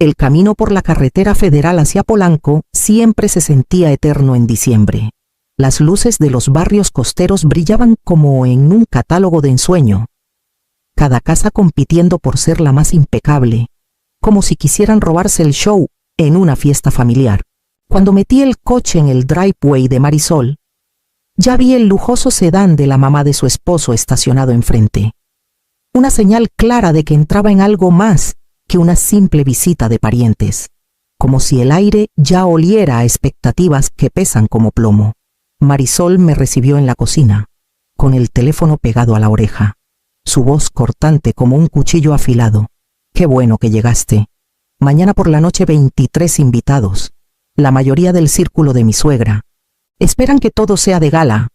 El camino por la carretera federal hacia Polanco siempre se sentía eterno en diciembre. Las luces de los barrios costeros brillaban como en un catálogo de ensueño. Cada casa compitiendo por ser la más impecable, como si quisieran robarse el show en una fiesta familiar. Cuando metí el coche en el driveway de Marisol, ya vi el lujoso sedán de la mamá de su esposo estacionado enfrente. Una señal clara de que entraba en algo más que una simple visita de parientes, como si el aire ya oliera a expectativas que pesan como plomo. Marisol me recibió en la cocina, con el teléfono pegado a la oreja, su voz cortante como un cuchillo afilado. «Qué bueno que llegaste. Mañana por la noche 23 invitados, la mayoría del círculo de mi suegra. Esperan que todo sea de gala,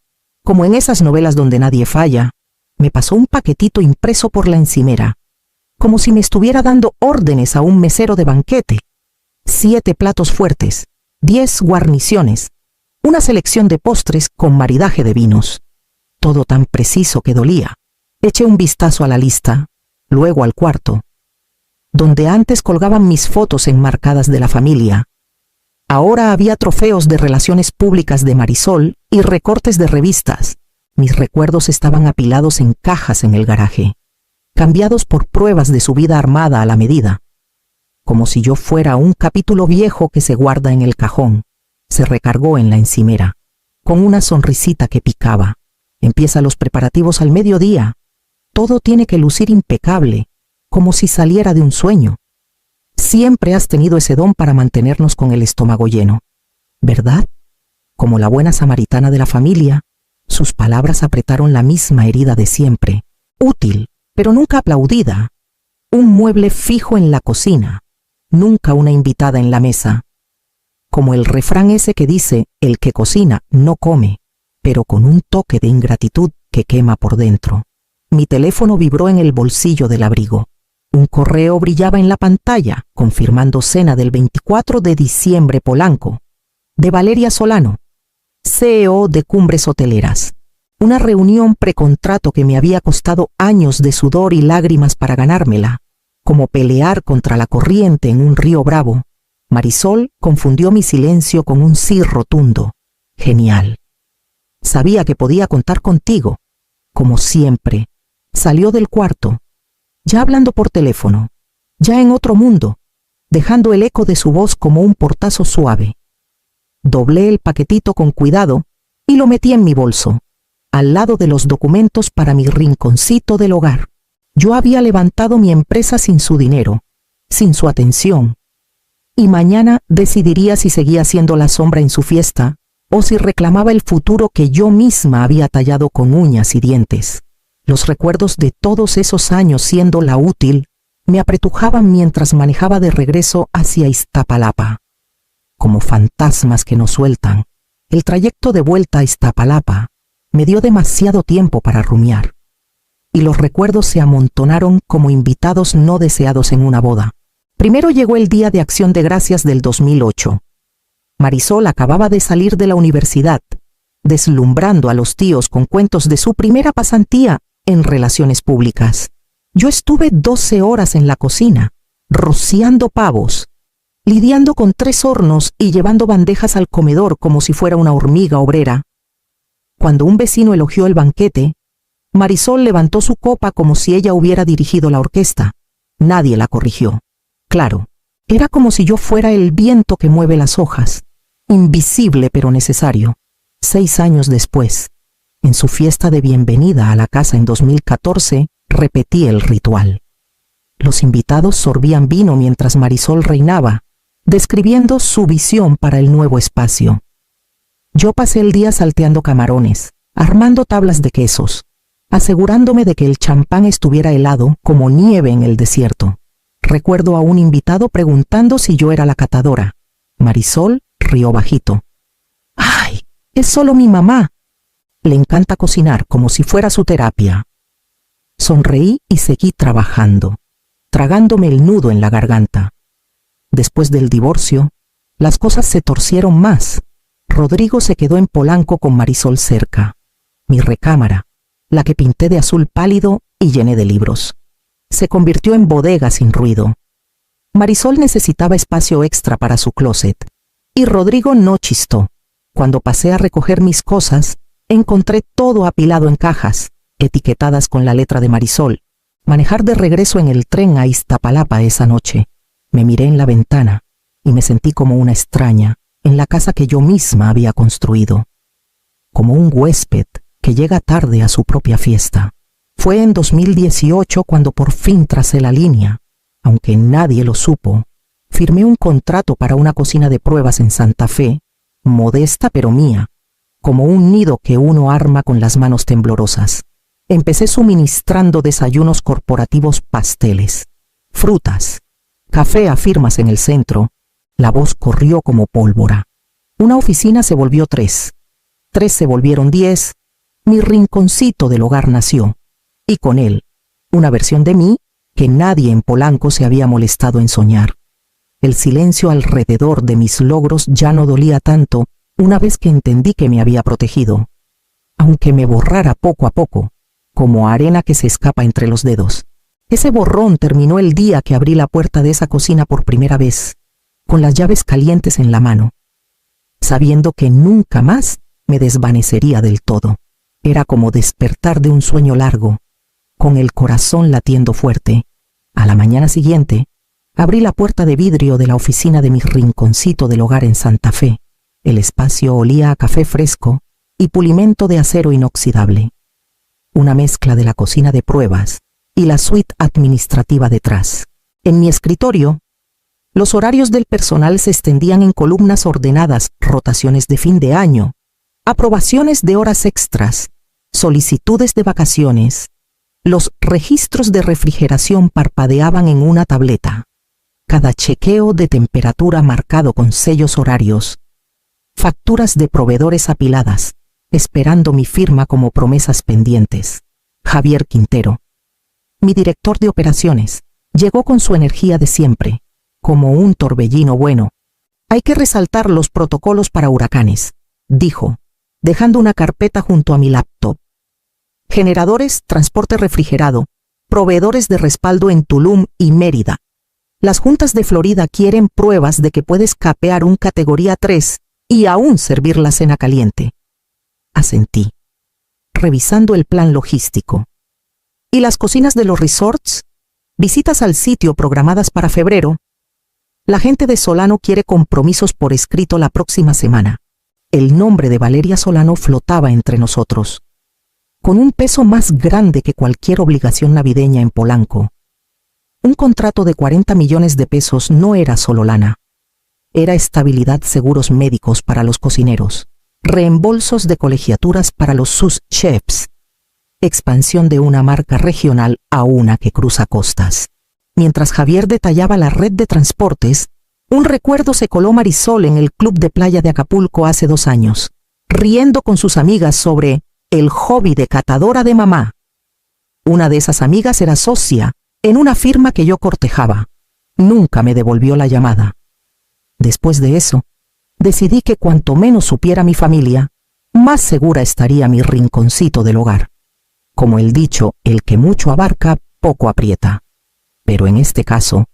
como en esas novelas donde nadie falla». Me pasó un paquetito impreso por la encimera, como si me estuviera dando órdenes a un mesero de banquete. 7 platos fuertes, 10 guarniciones, una selección de postres con maridaje de vinos. Todo tan preciso que dolía. Eché un vistazo a la lista, luego al cuarto, donde antes colgaban mis fotos enmarcadas de la familia. Ahora había trofeos de relaciones públicas de Marisol y recortes de revistas. Mis recuerdos estaban apilados en cajas en el garaje, cambiados por pruebas de su vida armada a la medida, como si yo fuera un capítulo viejo que se guarda en el cajón. Se recargó en la encimera, con una sonrisita que picaba. Empieza los preparativos al mediodía. Todo tiene que lucir impecable, como si saliera de un sueño. Siempre has tenido ese don para mantenernos con el estómago lleno, ¿verdad? Como la buena samaritana de la familia, sus palabras apretaron la misma herida de siempre. Útil, pero nunca aplaudida. Un mueble fijo en la cocina, nunca una invitada en la mesa. Como el refrán ese que dice, el que cocina no come, pero con un toque de ingratitud que quema por dentro. Mi teléfono vibró en el bolsillo del abrigo. Un correo brillaba en la pantalla, confirmando cena del 24 de diciembre Polanco, de Valeria Solano, CEO de Cumbres Hoteleras. Una reunión precontrato que me había costado años de sudor y lágrimas para ganármela, como pelear contra la corriente en un río bravo. Marisol confundió mi silencio con un sí rotundo. Genial. Sabía que podía contar contigo. Como siempre. Salió del cuarto, ya hablando por teléfono, ya en otro mundo, dejando el eco de su voz como un portazo suave. Doblé el paquetito con cuidado y lo metí en mi bolso, al lado de los documentos para mi rinconcito del hogar. Yo había levantado mi empresa sin su dinero, sin su atención, y mañana decidiría si seguía siendo la sombra en su fiesta o si reclamaba el futuro que yo misma había tallado con uñas y dientes. Los recuerdos de todos esos años siendo la útil me apretujaban mientras manejaba de regreso hacia Iztapalapa. Como fantasmas que nos sueltan, el trayecto de vuelta a Iztapalapa me dio demasiado tiempo para rumiar, y los recuerdos se amontonaron como invitados no deseados en una boda. Primero llegó el Día de Acción de Gracias del 2008. Marisol acababa de salir de la universidad, deslumbrando a los tíos con cuentos de su primera pasantía en relaciones públicas. Yo estuve 12 horas en la cocina, rociando pavos, lidiando con 3 hornos y llevando bandejas al comedor como si fuera una hormiga obrera. Cuando un vecino elogió el banquete, Marisol levantó su copa como si ella hubiera dirigido la orquesta. Nadie la corrigió. Claro, era como si yo fuera el viento que mueve las hojas, invisible pero necesario. 6 años después, en su fiesta de bienvenida a la casa en 2014, repetí el ritual. Los invitados sorbían vino mientras Marisol reinaba, describiendo su visión para el nuevo espacio. Yo pasé el día salteando camarones, armando tablas de quesos, asegurándome de que el champán estuviera helado como nieve en el desierto. Recuerdo a un invitado preguntando si yo era la catadora. Marisol rió bajito. ¡Ay! Es solo mi mamá. Le encanta cocinar como si fuera su terapia. Sonreí y seguí trabajando, tragándome el nudo en la garganta. Después del divorcio, las cosas se torcieron más. Rodrigo se quedó en Polanco con Marisol cerca. Mi recámara, la que pinté de azul pálido y llené de libros, se convirtió en bodega sin ruido. Marisol necesitaba espacio extra para su closet, y Rodrigo no chistó. Cuando pasé a recoger mis cosas, encontré todo apilado en cajas, etiquetadas con la letra de Marisol. Manejar de regreso en el tren a Iztapalapa esa noche, me miré en la ventana y me sentí como una extraña en la casa que yo misma había construido, como un huésped que llega tarde a su propia fiesta. Fue en 2018 cuando por fin tracé la línea. Aunque nadie lo supo, firmé un contrato para una cocina de pruebas en Santa Fe, modesta pero mía, como un nido que uno arma con las manos temblorosas. Empecé suministrando desayunos corporativos, pasteles, frutas, café a firmas en el centro. La voz corrió como pólvora. Una oficina se volvió 3. 3 se volvieron 10. Mi rinconcito del hogar nació. Y con él, una versión de mí que nadie en Polanco se había molestado en soñar. El silencio alrededor de mis logros ya no dolía tanto una vez que entendí que me había protegido, aunque me borrara poco a poco, como arena que se escapa entre los dedos. Ese borrón terminó el día que abrí la puerta de esa cocina por primera vez, con las llaves calientes en la mano, sabiendo que nunca más me desvanecería del todo. Era como despertar de un sueño largo, con el corazón latiendo fuerte. A la mañana siguiente, abrí la puerta de vidrio de la oficina de mi rinconcito del hogar en Santa Fe. El espacio olía a café fresco y pulimento de acero inoxidable. Una mezcla de la cocina de pruebas y la suite administrativa detrás. En mi escritorio, los horarios del personal se extendían en columnas ordenadas, rotaciones de fin de año, aprobaciones de horas extras, solicitudes de vacaciones. Los registros de refrigeración parpadeaban en una tableta. Cada chequeo de temperatura marcado con sellos horarios. Facturas de proveedores apiladas, esperando mi firma como promesas pendientes. Javier Quintero, mi director de operaciones, llegó con su energía de siempre, como un torbellino bueno. Hay que resaltar los protocolos para huracanes, dijo, dejando una carpeta junto a mi laptop. Generadores, transporte refrigerado, proveedores de respaldo en Tulum y Mérida. Las juntas de Florida quieren pruebas de que puedes capear un categoría 3 y aún servir la cena caliente. Asentí, revisando el plan logístico. ¿Y las cocinas de los resorts? Visitas al sitio programadas para febrero. La gente de Solano quiere compromisos por escrito la próxima semana. El nombre de Valeria Solano flotaba entre nosotros, con un peso más grande que cualquier obligación navideña en Polanco. Un contrato de 40 millones de pesos no era solo lana. Era estabilidad, seguros médicos para los cocineros, reembolsos de colegiaturas para los sous-chefs, expansión de una marca regional a una que cruza costas. Mientras Javier detallaba la red de transportes, un recuerdo se coló Marisol en el club de playa de Acapulco hace 2 años, riendo con sus amigas sobre el hobby de catadora de mamá. Una de esas amigas era socia en una firma que yo cortejaba. Nunca me devolvió la llamada. Después de eso, decidí que cuanto menos supiera mi familia, más segura estaría mi rinconcito del hogar. Como el dicho, el que mucho abarca, poco aprieta. Pero en este caso,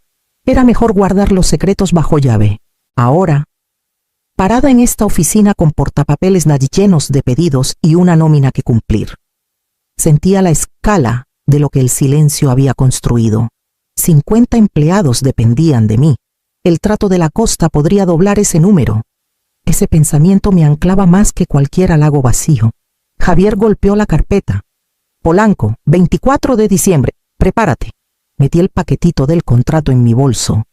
era mejor guardar los secretos bajo llave. Ahora, parada en esta oficina con portapapeles llenos de pedidos y una nómina que cumplir, sentía la escala de lo que el silencio había construido. 50 empleados dependían de mí. El trato de la costa podría doblar ese número. Ese pensamiento me anclaba más que cualquier halago vacío. Javier golpeó la carpeta. Polanco, 24 de diciembre, prepárate. Metí el paquetito del contrato en mi bolso,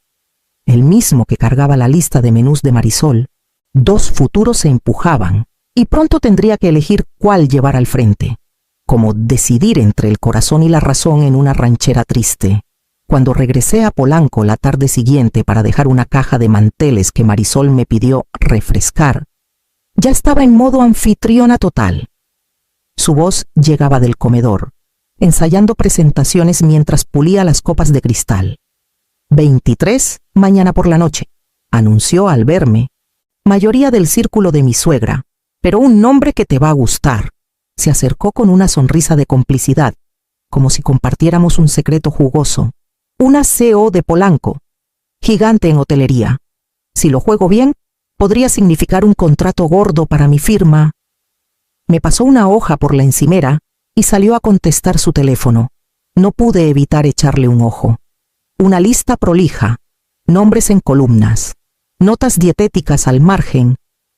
el mismo que cargaba la lista de menús de Marisol. 2 futuros se empujaban, y pronto tendría que elegir cuál llevar al frente, como decidir entre el corazón y la razón en una ranchera triste. Cuando regresé a Polanco la tarde siguiente para dejar una caja de manteles que Marisol me pidió refrescar, ya estaba en modo anfitriona total. Su voz llegaba del comedor, ensayando presentaciones mientras pulía las copas de cristal. 23, mañana por la noche, anunció al verme. Mayoría del círculo de mi suegra, pero un nombre que te va a gustar. Se acercó con una sonrisa de complicidad, como si compartiéramos un secreto jugoso. Una CO de Polanco. gigante en hotelería. Si lo juego bien, podría significar un contrato gordo para mi firma. Me pasó una hoja por la encimera y salió a contestar su teléfono. No pude evitar echarle un ojo. Una lista prolija, nombres en columnas, notas dietéticas al margen,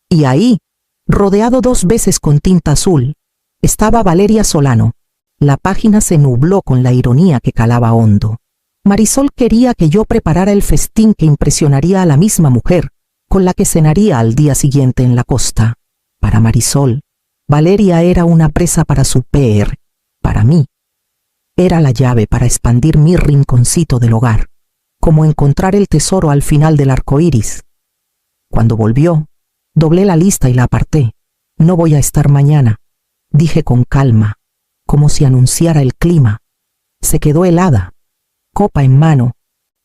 y ahí, rodeado 2 veces con tinta azul, estaba Valeria Solano. La página se nubló con la ironía que calaba hondo. Marisol quería que yo preparara el festín que impresionaría a la misma mujer con la que cenaría al día siguiente en la costa. Para Marisol, Valeria era una presa para su PR. Para mí, era la llave para expandir mi rinconcito del hogar, como encontrar el tesoro al final del arco iris. Cuando volvió, doblé la lista y la aparté. No voy a estar mañana, dije con calma, como si anunciara el clima. Se quedó helada, copa en mano.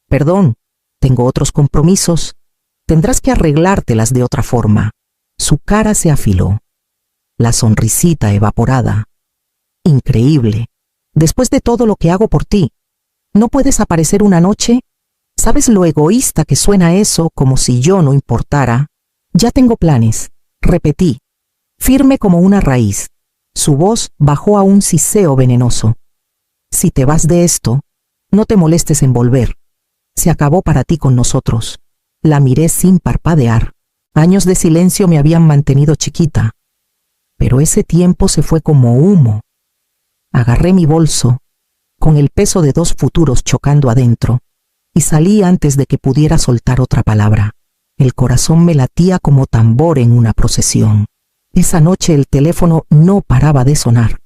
Perdón, tengo otros compromisos. Tendrás que arreglártelas de otra forma. Su cara se afiló. La sonrisita evaporada. Increíble. Después de todo lo que hago por ti, ¿no puedes aparecer una noche? ¿Sabes lo egoísta que suena eso, como si yo no importara? Ya tengo planes, repetí, firme como una raíz. Su voz bajó a un siseo venenoso. Si te vas de esto, no te molestes en volver. Se acabó para ti con nosotros. La miré sin parpadear. Años de silencio me habían mantenido chiquita. Pero ese tiempo se fue como humo. Agarré mi bolso, con el peso de 2 futuros chocando adentro, y salí antes de que pudiera soltar otra palabra. El corazón me latía como tambor en una procesión. Esa noche el teléfono no paraba de sonar,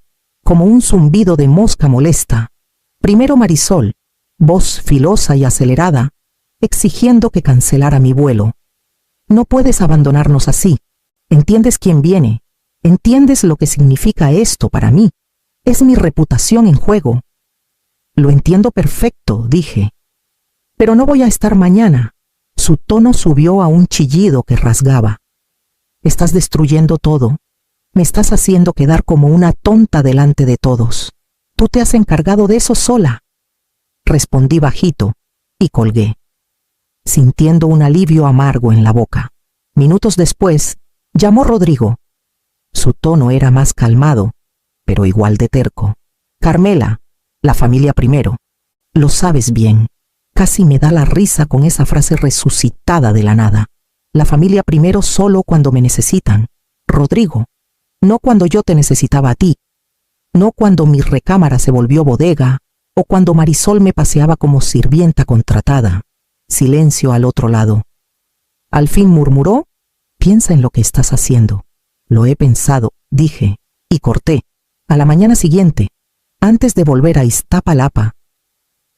como un zumbido de mosca molesta. Primero Marisol, voz filosa y acelerada, exigiendo que cancelara mi vuelo. No puedes abandonarnos así. ¿Entiendes quién viene? ¿Entiendes lo que significa esto para mí? Es mi reputación en juego. Lo entiendo perfecto, dije. Pero no voy a estar mañana. Su tono subió a un chillido que rasgaba. Estás destruyendo todo. Me estás haciendo quedar como una tonta delante de todos. Tú te has encargado de eso sola. Respondí bajito y colgué, sintiendo un alivio amargo en la boca. Minutos después, llamó Rodrigo. Su tono era más calmado, pero igual de terco. Carmela, la familia primero. Lo sabes bien. Casi me da la risa con esa frase resucitada de la nada. La familia primero solo cuando me necesitan. Rodrigo, no cuando yo te necesitaba a ti. No cuando mi recámara se volvió bodega, o cuando Marisol me paseaba como sirvienta contratada. Silencio al otro lado. Al fin murmuró, piensa en lo que estás haciendo. Lo he pensado, dije, y corté. A la mañana siguiente, antes de volver a Iztapalapa,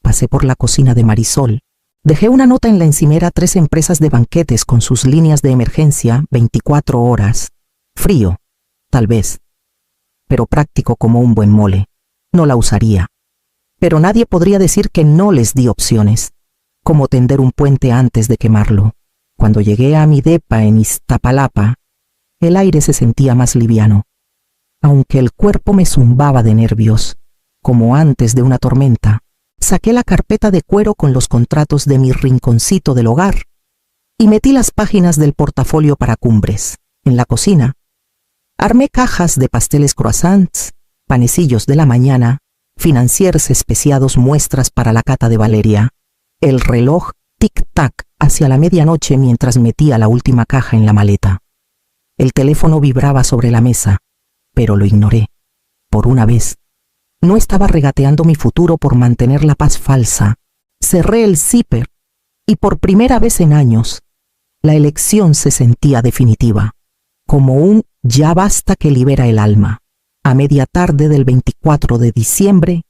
pasé por la cocina de Marisol. Dejé una nota en la encimera: 3 empresas de banquetes con sus líneas de emergencia, 24 horas. Frío, tal vez, pero práctico como un buen mole. No la usaría. Pero nadie podría decir que no les di opciones, como tender un puente antes de quemarlo. Cuando llegué a mi depa en Iztapalapa, el aire se sentía más liviano, aunque el cuerpo me zumbaba de nervios, como antes de una tormenta. Saqué la carpeta de cuero con los contratos de mi rinconcito del hogar y metí las páginas del portafolio para Cumbres. En la cocina, armé cajas de pasteles croissants, panecillos de la mañana, financiers especiados, muestras para la cata de Valeria. El reloj tic-tac hacia la medianoche mientras metía la última caja en la maleta. El teléfono vibraba sobre la mesa, pero lo ignoré. Por una vez, no estaba regateando mi futuro por mantener la paz falsa. Cerré el zipper y por primera vez en años, la elección se sentía definitiva, como un ya basta que libera el alma. A media tarde del 24 de diciembre,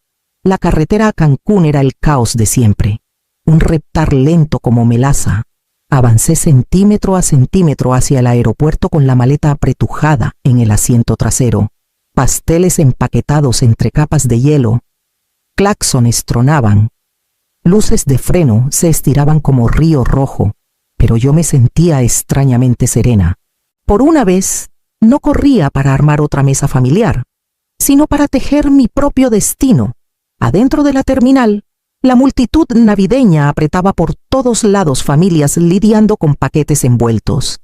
la carretera a Cancún era el caos de siempre, un reptar lento como melaza. Avancé centímetro a centímetro hacia el aeropuerto con la maleta apretujada en el asiento trasero. Pasteles empaquetados entre capas de hielo. Claxones tronaban. Luces de freno se estiraban como río rojo, pero yo me sentía extrañamente serena. Por una vez, no corría para armar otra mesa familiar, sino para tejer mi propio destino. Adentro de la terminal, La multitud navideña apretaba por todos lados, familias lidiando con paquetes envueltos,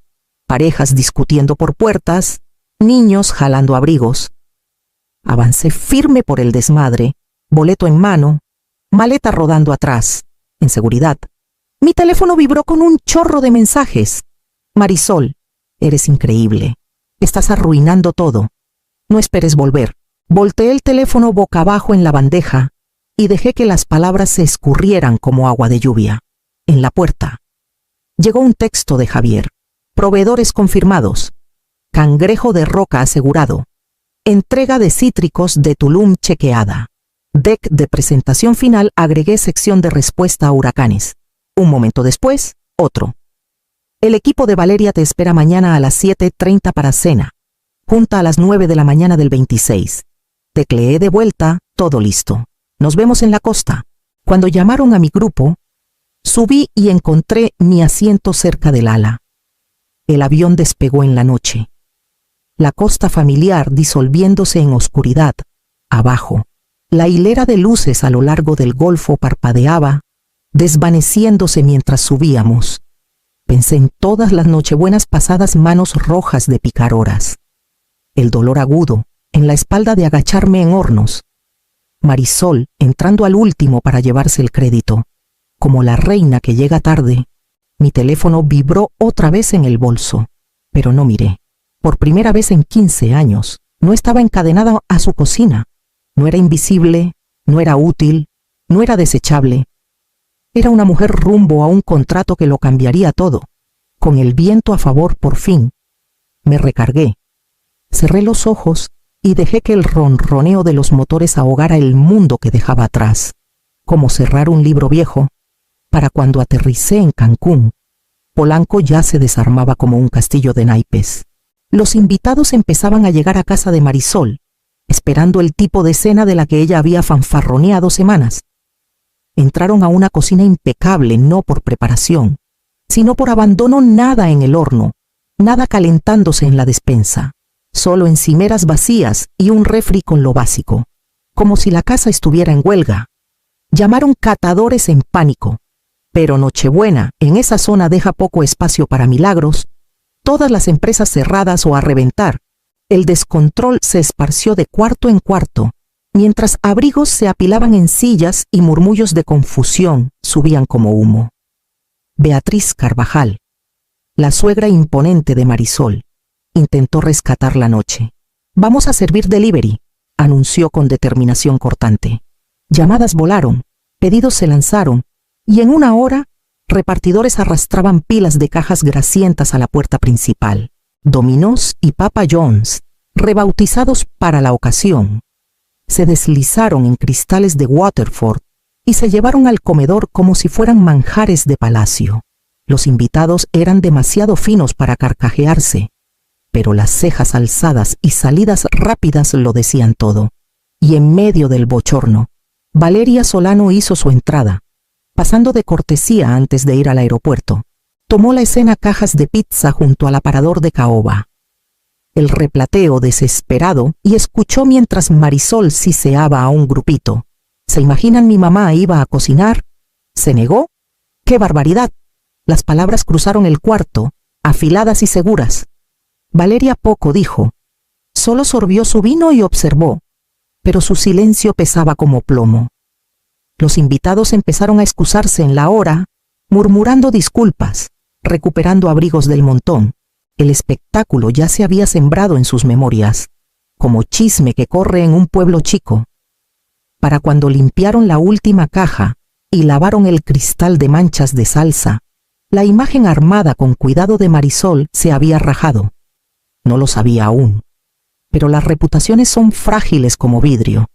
parejas discutiendo por puertas, niños jalando abrigos. Avancé firme por el desmadre, boleto en mano, maleta rodando atrás, en seguridad. Mi teléfono vibró con un chorro de mensajes. Marisol, eres increíble. Estás arruinando todo. No esperes volver. Volteé el teléfono boca abajo en la bandeja y dejé que las palabras se escurrieran como agua de lluvia. En la puerta llegó un texto de Javier. Proveedores confirmados. Cangrejo de Roca asegurado. Entrega de cítricos de Tulum chequeada. Deck de presentación final, agregué sección de respuesta a huracanes. Un momento después, otro. El equipo de Valeria te espera mañana a las 7:30 para cena. Junta a las 9 de la mañana del 26. Tecleé de vuelta, todo listo. Nos vemos en la costa. Cuando llamaron a mi grupo, subí y encontré mi asiento cerca del ala. El avión despegó en la noche. La costa familiar disolviéndose en oscuridad. Abajo, la hilera de luces a lo largo del golfo parpadeaba, desvaneciéndose mientras subíamos. Pensé en todas las nochebuenas pasadas, manos rojas de picar horas. El dolor agudo en la espalda de agacharme en hornos. Marisol entrando al último para llevarse el crédito. Como la reina que llega tarde, mi teléfono vibró otra vez en el bolso, pero no miré. Por primera vez en 15 años, no estaba encadenada a su cocina. No era invisible, no era útil, no era desechable. Era una mujer rumbo a un contrato que lo cambiaría todo. Con el viento a favor, por fin. Me recargué. Cerré los ojos y dejé que el ronroneo de los motores ahogara el mundo que dejaba atrás, como cerrar un libro viejo. Para cuando aterricé en Cancún, Polanco ya se desarmaba como un castillo de naipes. Los invitados empezaban a llegar a casa de Marisol, esperando el tipo de cena de la que ella había fanfarroneado semanas. Entraron a una cocina impecable, no por preparación, sino por abandono. Nada en el horno, nada calentándose en la despensa, solo encimeras vacías y un refri con lo básico, como si la casa estuviera en huelga. Llamaron catadores en pánico, pero Nochebuena en esa zona deja poco espacio para milagros. Todas las empresas cerradas o a reventar. El descontrol se esparció de cuarto en cuarto, mientras abrigos se apilaban en sillas y murmullos de confusión subían como humo. Beatriz Carvajal, la suegra imponente de Marisol, intentó rescatar la noche. Vamos a servir delivery, anunció con determinación cortante. Llamadas volaron, pedidos se lanzaron, y en una hora, repartidores arrastraban pilas de cajas grasientas a la puerta principal. Dominós y Papa John's, rebautizados para la ocasión, se deslizaron en cristales de Waterford y se llevaron al comedor como si fueran manjares de palacio. Los invitados eran demasiado finos para carcajearse, pero las cejas alzadas y salidas rápidas lo decían todo. Y en medio del bochorno, Valeria Solano hizo su entrada, pasando de cortesía antes de ir al aeropuerto. Tomó la escena cajas de pizza junto al aparador de caoba. El replateo desesperado y escuchó mientras Marisol siseaba a un grupito. ¿Se imaginan mi mamá iba a cocinar? ¿Se negó? ¡Qué barbaridad! Las palabras cruzaron el cuarto, afiladas y seguras. Valeria poco dijo. Solo sorbió su vino y observó, pero su silencio pesaba como plomo. Los invitados empezaron a excusarse en la hora, murmurando disculpas, recuperando abrigos del montón. El espectáculo ya se había sembrado en sus memorias, como chisme que corre en un pueblo chico. Para cuando limpiaron la última caja y lavaron el cristal de manchas de salsa, la imagen armada con cuidado de Marisol se había rajado. No lo sabía aún, pero las reputaciones son frágiles como vidrio,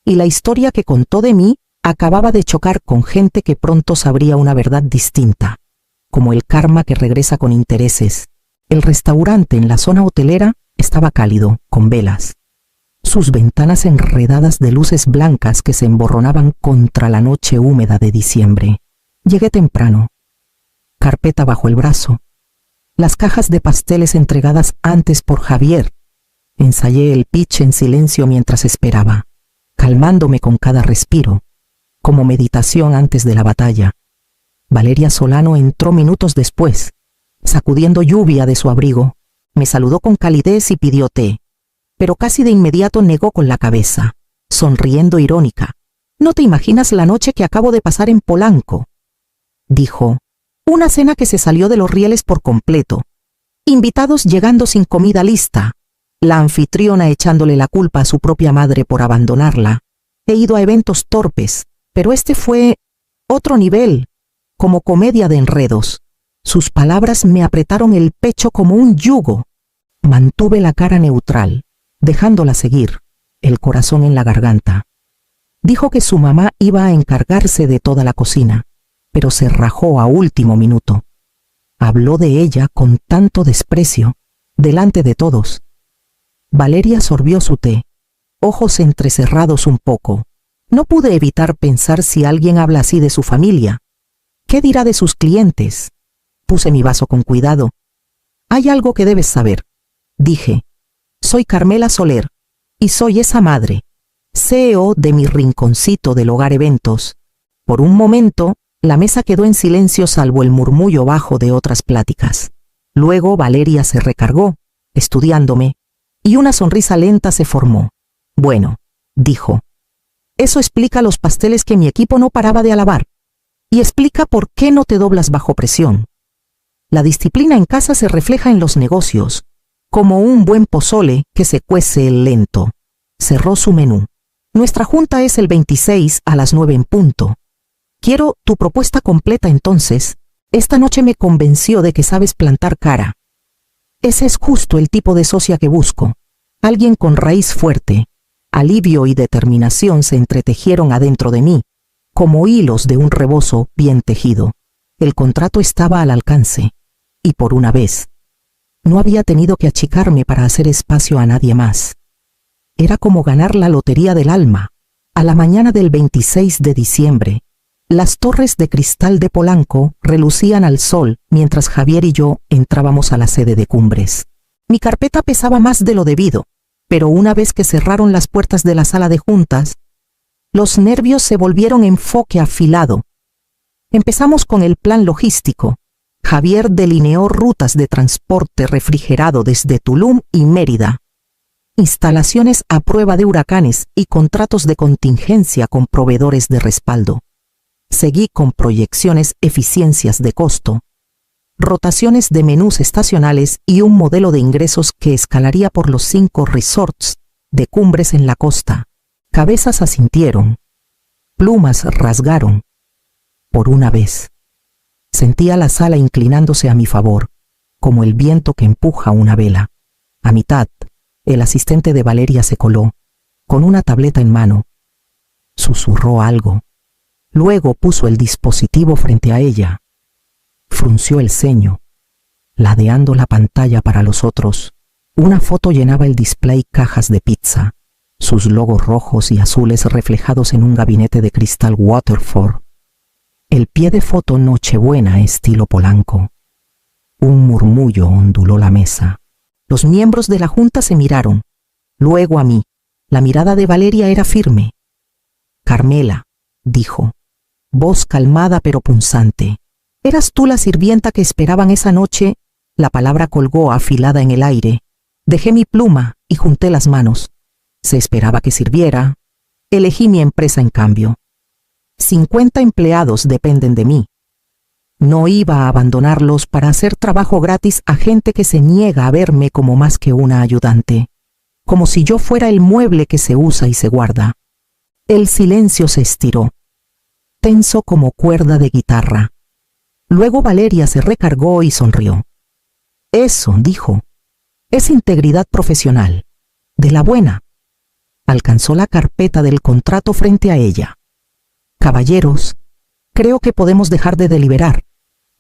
y la historia que contó de mí acababa de chocar con gente que pronto sabría una verdad distinta, como el karma que regresa con intereses. El restaurante en la zona hotelera estaba cálido, con velas. Sus ventanas enredadas de luces blancas que se emborronaban contra la noche húmeda de diciembre. Llegué temprano. Carpeta bajo el brazo. Las cajas de pasteles entregadas antes por Javier. Ensayé el pitch en silencio mientras esperaba, calmándome con cada respiro. como meditación antes de la batalla. Valeria Solano entró minutos después, sacudiendo lluvia de su abrigo. Me saludó con calidez y pidió té, pero casi de inmediato negó con la cabeza, sonriendo irónica. «No te imaginas la noche que acabo de pasar en Polanco», dijo. «Una cena que se salió de los rieles por completo. Invitados llegando sin comida lista. La anfitriona echándole la culpa a su propia madre por abandonarla. He ido a eventos torpes, pero este fue otro nivel, como comedia de enredos». Sus palabras me apretaron el pecho como un yugo. Mantuve la cara neutral, dejándola seguir, el corazón en la garganta. Dijo que su mamá iba a encargarse de toda la cocina, pero se rajó a último minuto. Habló de ella con tanto desprecio, delante de todos. Valeria sorbió su té, ojos entrecerrados un poco. No pude evitar pensar si alguien habla así de su familia. ¿Qué dirá de sus clientes? Puse mi vaso con cuidado. «Hay algo que debes saber», dije. «Soy Carmela Soler, y soy esa madre, CEO de mi rinconcito del hogar eventos». Por un momento, la mesa quedó en silencio salvo el murmullo bajo de otras pláticas. Luego Valeria se recargó, estudiándome, y una sonrisa lenta se formó. «Bueno», dijo, «eso explica los pasteles que mi equipo no paraba de alabar, y explica por qué no te doblas bajo presión. La disciplina en casa se refleja en los negocios, como un buen pozole que se cuece lento». Cerró su menú. «Nuestra junta es el 26 a las 9 en punto. Quiero tu propuesta completa entonces. Esta noche me convenció de que sabes plantar cara. Ese es justo el tipo de socia que busco. Alguien con raíz fuerte. Alivio y determinación se entretejieron adentro de mí, como hilos de un rebozo bien tejido. El contrato estaba al alcance, y por una vez, no había tenido que achicarme para hacer espacio a nadie más. Era como ganar la lotería del alma. A la mañana del 26 de diciembre, las torres de cristal de Polanco relucían al sol mientras Javier y yo entrábamos a la sede de Cumbres. Mi carpeta pesaba más de lo debido, pero una vez que cerraron las puertas de la sala de juntas, los nervios se volvieron enfoque afilado. Empezamos con el plan logístico. Javier delineó rutas de transporte refrigerado desde Tulum y Mérida, instalaciones a prueba de huracanes y contratos de contingencia con proveedores de respaldo. Seguí con proyecciones, eficiencias de costo, rotaciones de menús estacionales y un modelo de ingresos que escalaría por los 5 resorts de Cumbres en la costa. Cabezas asintieron, plumas rasgaron. Por una vez, sentía la sala inclinándose a mi favor, como el viento que empuja una vela. A mitad, el asistente de Valeria se coló, con una tableta en mano. Susurró algo. Luego puso el dispositivo frente a ella. Frunció el ceño, ladeando la pantalla para los otros. Una foto llenaba el display cajas de pizza, sus logos rojos y azules reflejados en un gabinete de cristal Waterford. El pie de foto Nochebuena estilo Polanco. Un murmullo onduló la mesa. Los miembros de la junta se miraron, luego a mí. La mirada de Valeria era firme. «Carmela», dijo, voz calmada pero punzante, «¿eras tú la sirvienta que esperaban esa noche?» La palabra colgó afilada en el aire. Dejé mi pluma y junté las manos. Se esperaba que sirviera. Elegí mi empresa en cambio. 50 empleados dependen de mí. No iba a abandonarlos para hacer trabajo gratis a gente que se niega a verme como más que una ayudante, como si yo fuera el mueble que se usa y se guarda. El silencio se estiró, tenso como cuerda de guitarra. Luego Valeria se recargó y sonrió. «Eso», dijo, «es integridad profesional, de la buena». Alcanzó la carpeta del contrato frente a ella. «Caballeros, creo que podemos dejar de deliberar.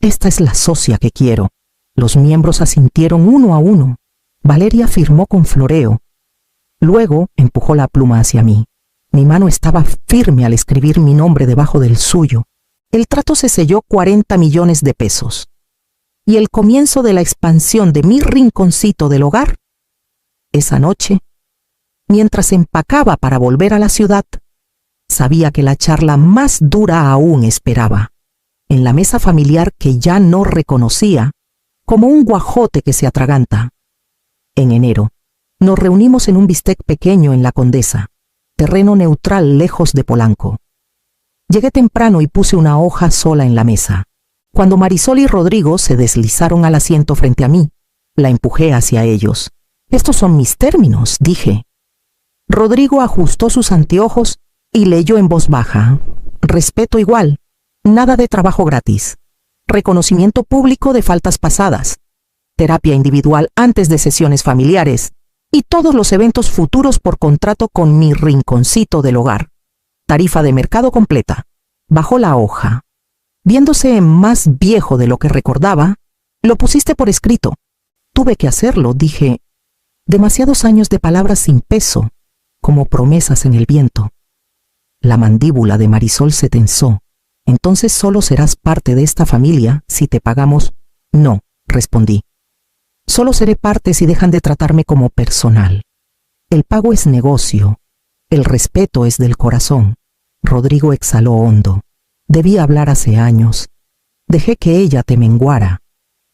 Esta es la socia que quiero». Los miembros asintieron uno a uno. Valeria firmó con floreo. Luego empujó la pluma hacia mí. Mi mano estaba firme al escribir mi nombre debajo del suyo. El trato se selló 40 millones de pesos. Y el comienzo de la expansión de mi rinconcito del hogar. Esa noche, mientras empacaba para volver a la ciudad, Sabía que la charla más dura aún esperaba. En la mesa familiar que ya no reconocía, como un guajote que se atraganta. En enero, nos reunimos en un bistec pequeño en La Condesa, terreno neutral lejos de Polanco. Llegué temprano y puse una hoja sola en la mesa. Cuando Marisol y Rodrigo se deslizaron al asiento frente a mí, la empujé hacia ellos. «Estos son mis términos», dije. Rodrigo ajustó sus anteojos y leyó en voz baja. «Respeto igual, nada de trabajo gratis, reconocimiento público de faltas pasadas, terapia individual antes de sesiones familiares y todos los eventos futuros por contrato con mi rinconcito del hogar. Tarifa de mercado completa». Bajó la hoja. Viéndose más viejo de lo que recordaba, «Lo pusiste por escrito». Tuve que hacerlo, dije. Demasiados años de palabras sin peso, como promesas en el viento. La mandíbula de Marisol se tensó. «Entonces solo serás parte de esta familia si te pagamos». «No», respondí. «Solo seré parte si dejan de tratarme como personal. El pago es negocio. El respeto es del corazón». Rodrigo exhaló hondo. Debí hablar hace años. Dejé que ella te menguara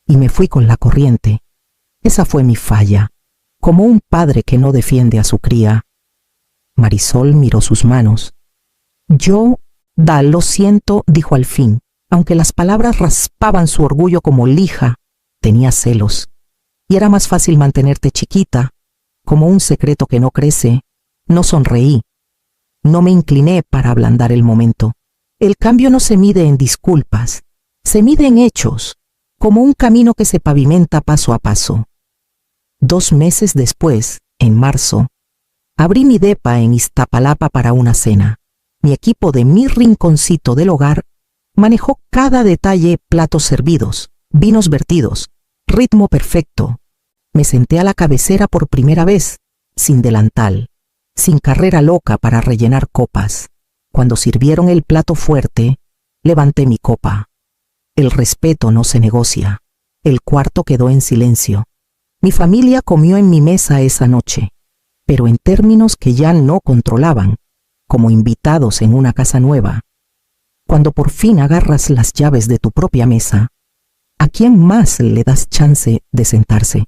y me fui con la corriente. Esa fue mi falla, como un padre que no defiende a su cría. Marisol miró sus manos. Lo siento», dijo al fin, aunque las palabras raspaban su orgullo como lija. Tenía celos, y era más fácil mantenerte chiquita, como un secreto que no crece. No sonreí. No me incliné para ablandar el momento. El cambio no se mide en disculpas, se mide en hechos, como un camino que se pavimenta paso a paso. 2 meses después, en marzo, abrí mi depa en Iztapalapa para una cena. Mi equipo de mi rinconcito del hogar manejó cada detalle: platos servidos, vinos vertidos, ritmo perfecto. Me senté a la cabecera por primera vez, sin delantal, sin carrera loca para rellenar copas. Cuando sirvieron el plato fuerte, levanté mi copa. El respeto no se negocia. El cuarto quedó en silencio. Mi familia comió en mi mesa esa noche, pero en términos que ya no controlaban, como invitados en una casa nueva. Cuando por fin agarras las llaves de tu propia mesa, ¿a quién más le das chance de sentarse?